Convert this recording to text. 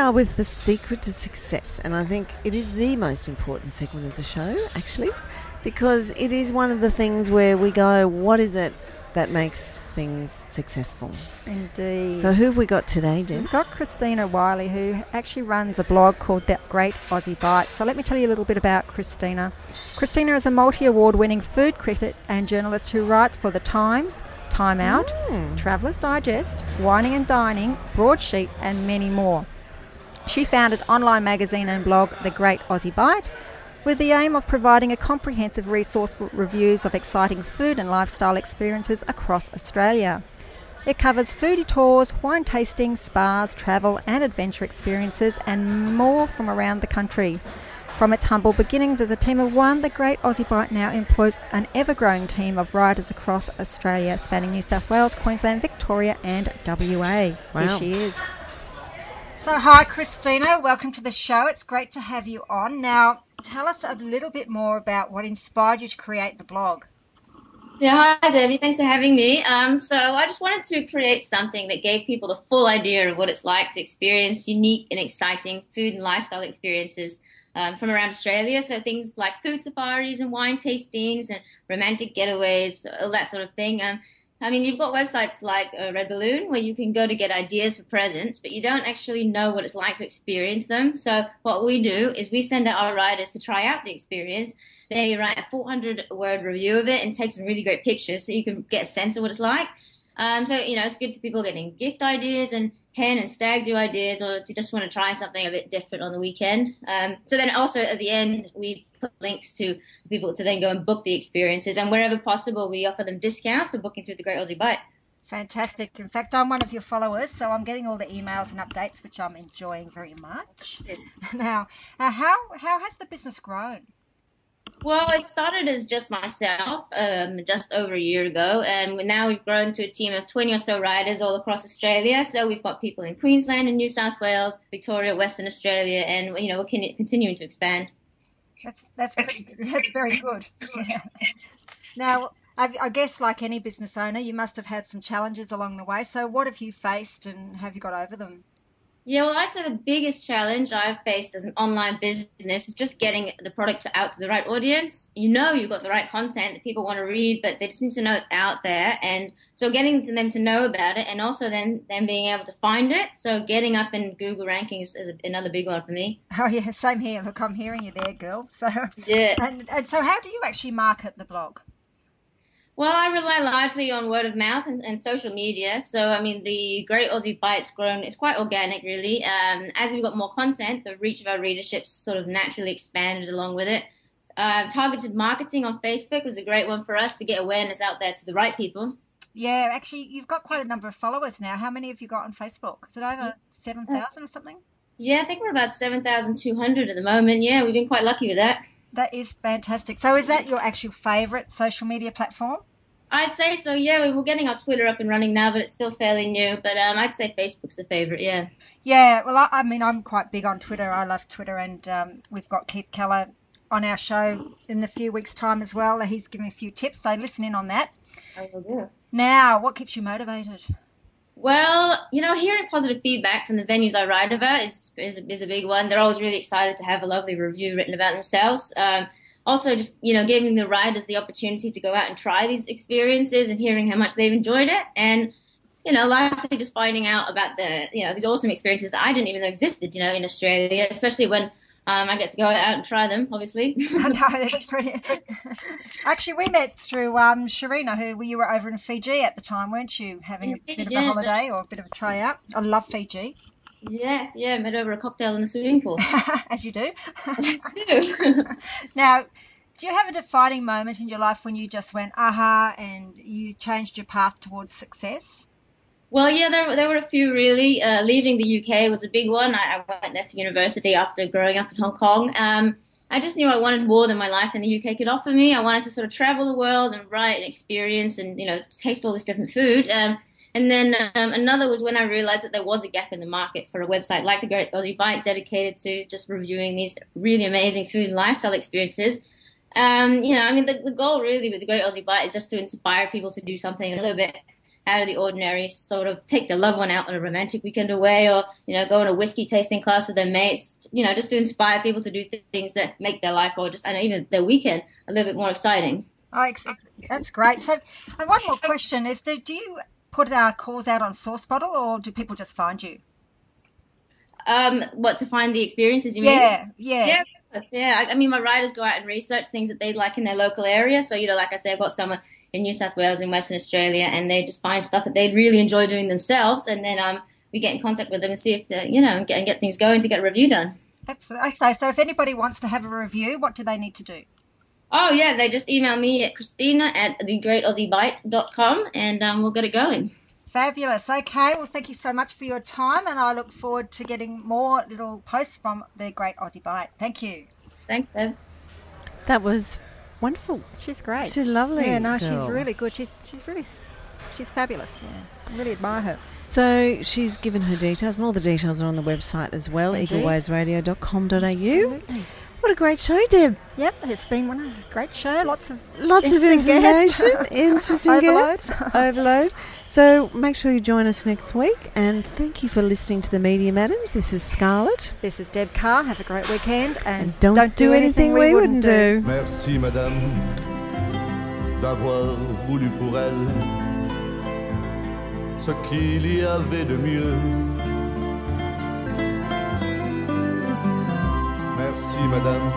are with the secret to success, and I think it is the most important segment of the show, actually, because it is one of the things where we go, what is it that makes things successful? Indeed. So who have we got today, Deb? We've got Christina Wylie, who actually runs a blog called The Great Aussie Bite. So let me tell you a little bit about Christina. Christina is a multi-award winning food critic and journalist who writes for The Times, Time Out, Traveller's Digest, Wining and Dining, Broadsheet and many more. She founded online magazine and blog The Great Aussie Bite with the aim of providing a comprehensive resource for reviews of exciting food and lifestyle experiences across Australia. It covers foodie tours, wine tasting, spas, travel and adventure experiences and more from around the country. From its humble beginnings as a team of one, the Great Aussie Bite now employs an ever-growing team of writers across Australia, spanning New South Wales, Queensland, Victoria and WA. Wow. Here she is. So hi Christina, welcome to the show. It's great to have you on. Now tell us a little bit more about what inspired you to create the blog. Yeah, hi Debbie, thanks for having me. So I just wanted to create something that gave people the full idea of what it's like to experience unique and exciting food and lifestyle experiences from around Australia. So things like food safaris and wine tastings and romantic getaways, all that sort of thing. I mean, you've got websites like Red Balloon where you can go to get ideas for presents, but you don't actually know what it's like to experience them. So what we do is we send out our writers to try out the experience. They write a 400-word review of it and take some really great pictures so you can get a sense of what it's like. So, it's good for people getting gift ideas and hen and stag do ideas, or to just want to try something a bit different on the weekend. So then also at the end, we put links to people to then go and book the experiences. And wherever possible, we offer them discounts for booking through the Great Aussie Bite. Fantastic. In fact, I'm one of your followers, so I'm getting all the emails and updates, which I'm enjoying very much. Now, how has the business grown? Well, it started as just myself just over a year ago, and now we've grown to a team of 20 or so riders all across Australia. So we've got people in Queensland and New South Wales, Victoria, Western Australia, and we're continuing to expand. That's very good. Now, I guess like any business owner, you must have had some challenges along the way. So what have you faced and have you got over them? Yeah, well, I'd say the biggest challenge I've faced as an online business is just getting the product out to the right audience. You've got the right content that people want to read, but they just need to know it's out there. And so getting them to know about it, and also then being able to find it. So getting up in Google rankings is another big one for me. Oh, yeah, same here. Look, I'm hearing you there, girl. So yeah. And so how do you actually market the blog? Well, I rely largely on word of mouth and social media. So, I mean, the Great Aussie Bite's grown. It's quite organic, really. As we've got more content, the reach of our readership sort of naturally expanded along with it. Targeted marketing on Facebook was a great one for us to get awareness out there to the right people. Yeah, actually, you've got quite a number of followers now. How many have you got on Facebook? Is it over 7,000 or something? Yeah, I think we're about 7,200 at the moment. Yeah, we've been quite lucky with that. That is fantastic. So is that your actual favourite social media platform? I'd say so, yeah. We're getting our Twitter up and running now, but it's still fairly new. But I'd say Facebook's the favourite, yeah. Yeah, well, I mean, I'm quite big on Twitter. I love Twitter, and we've got Keith Keller on our show in a few weeks' time as well. He's giving a few tips, so listen in on that. I will do. Now, what keeps you motivated? Well, hearing positive feedback from the venues I ride about is a big one. They're always really excited to have a lovely review written about themselves. Also, just, giving the riders the opportunity to go out and try these experiences and hearing how much they've enjoyed it. And, lastly, just finding out about these awesome experiences that I didn't even know existed, in Australia, especially when I get to go out and try them, obviously. I know, that's brilliant. Actually, we met through Sharina, who you were over in Fiji at the time, weren't you? Having a bit of a holiday or a bit of a tryout. I love Fiji. Yes, yeah, met over a cocktail in a swimming pool. As you do. Yes, I do. Now, do you have a defining moment in your life when you just went, aha, and you changed your path towards success? Well, yeah, there were a few, really. Leaving the UK was a big one. I went there for university after growing up in Hong Kong. I just knew I wanted more than my life in the UK could offer me. I wanted to sort of travel the world and write and experience and, taste all this different food. And then another was when I realized that there was a gap in the market for a website like the Great Aussie Bite dedicated to just reviewing these really amazing food and lifestyle experiences. The goal really with the Great Aussie Bite is just to inspire people to do something a little bit out of the ordinary, sort of take their loved one out on a romantic weekend away, or, go on a whiskey tasting class with their mates, just to inspire people to do things that make their life, or just, even their weekend, a little bit more exciting. Oh, that's great. So, and one more question is, do you put calls out on Source Bottle, or do people just find you? What, to find the experiences, you mean? Yeah. Yeah. I mean, my riders go out and research things that they like in their local area. So, like I say, I've got some in New South Wales and Western Australia, and they just find stuff that they'd really enjoy doing themselves. And then we get in contact with them and see if, and get things going to get a review done. Excellent. Okay, so if anybody wants to have a review, what do they need to do? Oh, yeah, they just email me at Christina@thegreataussiebite.com, and we'll get it going. Fabulous. Okay, well, thank you so much for your time, and I look forward to getting more little posts from the Great Aussie Bite. Thank you. Thanks, Deb. That was wonderful. She's great. She's lovely. Yeah, no, girl. she's really good. She's fabulous. Yeah, I really admire her. So she's given her details, and all the details are on the website as well, eaglewaysradio.com.au. Absolutely. What a great show, Deb. Yep, it's been a great show. Lots of information, guests. interesting guests. Overload. So make sure you join us next week, and thank you for listening to the Media Madams. This is Scarlett. This is Deb Carr. Have a great weekend, and don't do anything we wouldn't do. Merci, madame, d'avoir voulu pour elle ce qu'il y avait de mieux. Merci, madame,